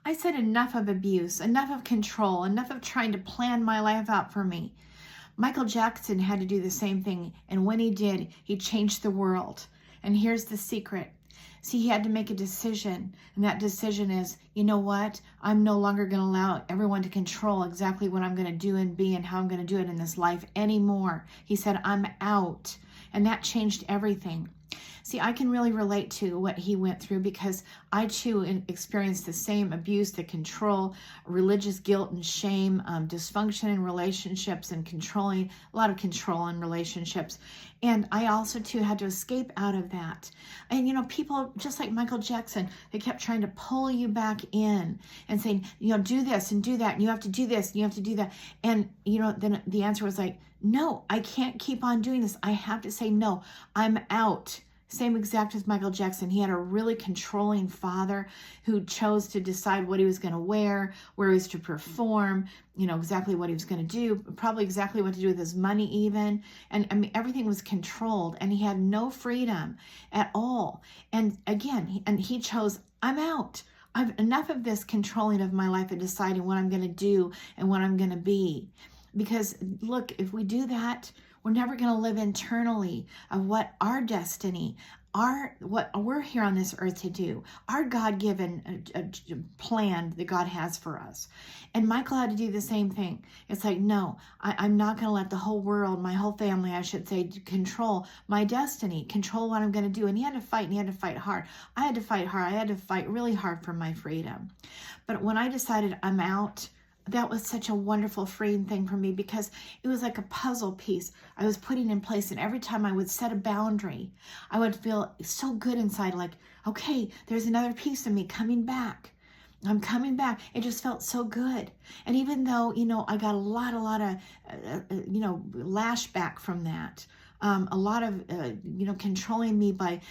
I said enough of abuse, enough of control, enough of trying to plan my life out for me. Michael Jackson had to do the same thing, and when he did, he changed the world. And here's the secret. See, he had to make a decision, and that decision is, you know what? I'm no longer going to allow everyone to control exactly what I'm going to do and be and how I'm going to do it in this life anymore. He said, I'm out, and that changed everything. See, I can really relate to what he went through because I too experienced the same abuse, the control, religious guilt and shame, dysfunction in relationships and controlling, a lot of control in relationships. And I also too had to escape out of that. And you know, people just like Michael Jackson, they kept trying to pull you back in and saying, you know, do this and do that, and you have to do this and you have to do that. And you know, then the answer was like, no, I can't keep on doing this. I have to say no, I'm out. Same exact as Michael Jackson. He had a really controlling father who chose to decide what he was going to wear, where he was to perform, you know, exactly what he was going to do, probably exactly what to do with his money even. And I mean, everything was controlled and he had no freedom at all. And again, he chose, I'm out. I've enough of this controlling of my life and deciding what I'm going to do and what I'm going to be. Because look, if we do that, we're never going to live internally of what our destiny, what we're here on this earth to do, our God-given plan that God has for us. And Michael had to do the same thing. It's like, no, I'm not going to let the whole world, my whole family, I should say, control my destiny, control what I'm going to do. And he had to fight, and he had to fight hard. I had to fight hard. I had to fight really hard for my freedom. But when I decided I'm out, that was such a wonderful freeing thing for me because it was like a puzzle piece I was putting in place. And every time I would set a boundary, I would feel so good inside, like, okay, there's another piece of me coming back. I'm coming back. It just felt so good. And even though, you know, I got a lot of, you know, lashback from that, a lot of, you know, controlling me by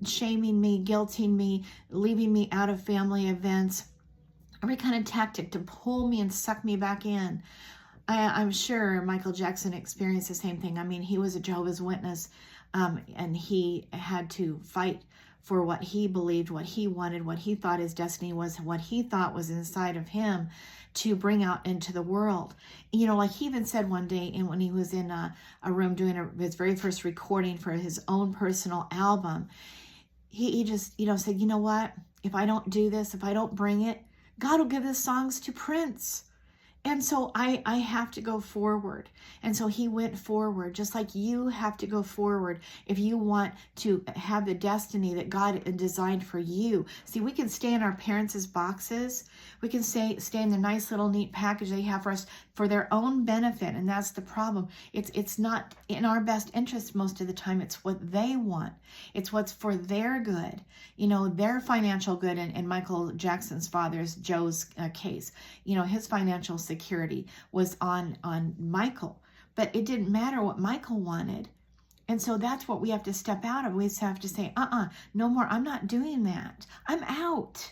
shaming me, guilting me, leaving me out of family events, every kind of tactic to pull me and suck me back in. I'm sure Michael Jackson experienced the same thing. I mean, he was a Jehovah's Witness, and he had to fight for what he believed, what he wanted, what he thought his destiny was, what he thought was inside of him to bring out into the world. You know, like he even said one day, and when he was in a room doing his very first recording for his own personal album, he just, you know, said, you know what? If I don't do this, if I don't bring it, God will give the songs to Prince. And so I have to go forward. And so he went forward, just like you have to go forward if you want to have the destiny that God designed for you. See, we can stay in our parents' boxes. We can stay in the nice little neat package they have for us for their own benefit. And that's the problem. It's not in our best interest most of the time. It's what they want. It's what's for their good, you know, their financial good. In Michael Jackson's father's, Joe's case, you know, his financial security was on Michael, but it didn't matter what Michael wanted. And so that's what we have to step out of. We have to say, no more. I'm not doing that. I'm out.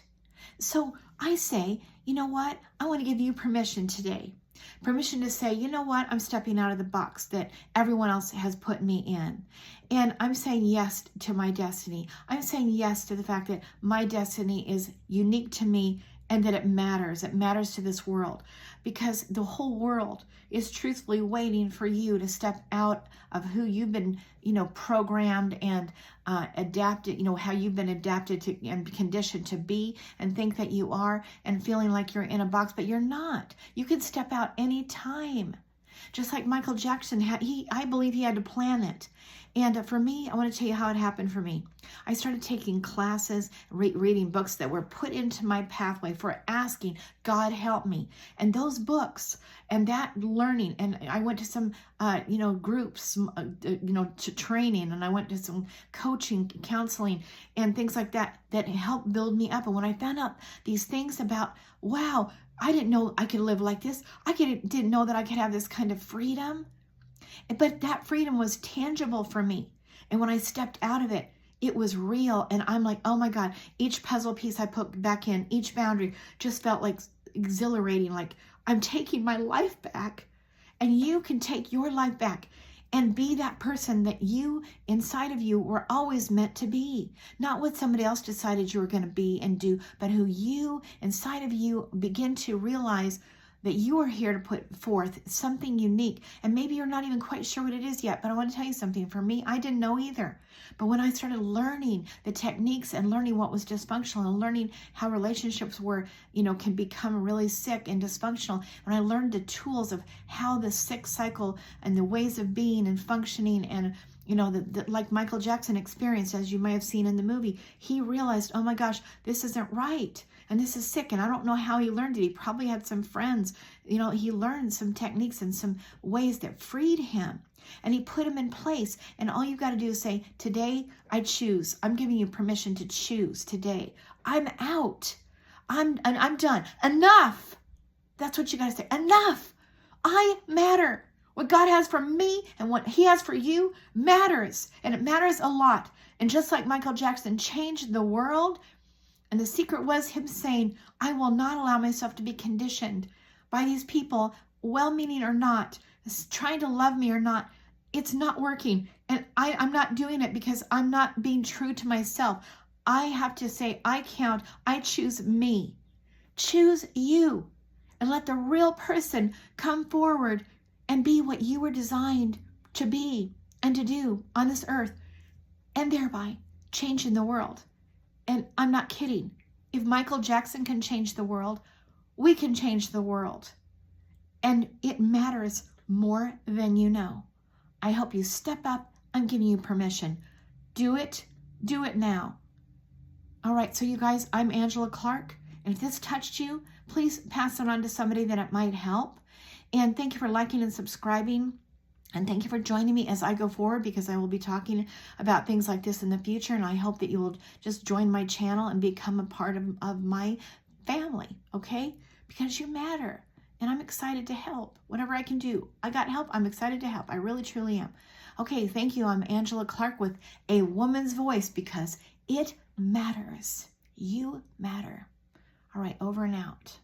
So I say, you know what? I want to give you permission today. Permission to say, you know what? I'm stepping out of the box that everyone else has put me in. And I'm saying yes to my destiny. I'm saying yes to the fact that my destiny is unique to me and that it matters. It matters to this world because the whole world is truthfully waiting for you to step out of who you've been, you know, programmed and adapted, you know, how you've been adapted to and conditioned to be and think that you are and feeling like you're in a box, but you're not. You can step out anytime. Just like Michael Jackson, I believe he had to plan it. And for me, I want to tell you how it happened for me. I started taking classes, reading books that were put into my pathway for asking, God help me. And those books and that learning, and I went to some, you know, groups, you know, to training, and I went to some coaching, counseling, and things like that helped build me up. And when I found out these things about, wow, I didn't know I could live like this. Didn't know that I could have this kind of freedom. But that freedom was tangible for me. And when I stepped out of it, it was real. And I'm like, oh my God, each puzzle piece I put back in, each boundary just felt like exhilarating, like I'm taking my life back. And you can take your life back. and be that person that you inside of you were always meant to be. Not what somebody else decided you were going to be and do, but who you inside of you begin to realize that you are here to put forth something unique. And maybe you're not even quite sure what it is yet, but I want to tell you something. For me, I didn't know either. But when I started learning the techniques and learning what was dysfunctional and learning how relationships were, can become really sick and dysfunctional, when I learned the tools of how the sick cycle and the ways of being and functioning and like Michael Jackson experienced, as you may have seen in the movie, he realized, oh my gosh, this isn't right. And this is sick. And I don't know how he learned it. He probably had some friends. He learned some techniques and some ways that freed him. And he put them in place. And all you got to do is say, today I choose. I'm giving you permission to choose today. I'm out. I'm done. Enough. That's what you got to say. Enough. I matter. What God has for me and what he has for you matters. And it matters a lot. And just like Michael Jackson changed the world, and the secret was him saying, I will not allow myself to be conditioned by these people, well-meaning or not, trying to love me or not. It's not working. And I'm not doing it because I'm not being true to myself. I have to say, I choose me. Choose you. And let the real person come forward and be what you were designed to be and to do on this earth, and thereby changing the world. And I'm not kidding. If Michael Jackson can change the world, we can change the world. And it matters more than you know. I hope you step up. I'm giving you permission. Do it. Do it now. All right, so you guys, I'm Angela Clark. And if this touched you, please pass it on to somebody that it might help. And thank you for liking and subscribing. And thank you for joining me as I go forward, because I will be talking about things like this in the future. And I hope that you will just join my channel and become a part of my family, okay? Because you matter. And I'm excited to help. Whatever I can do. I got help. I'm excited to help. I really, truly am. Okay, thank you. I'm Angela Clark with a woman's voice, because it matters. You matter. All right, over and out.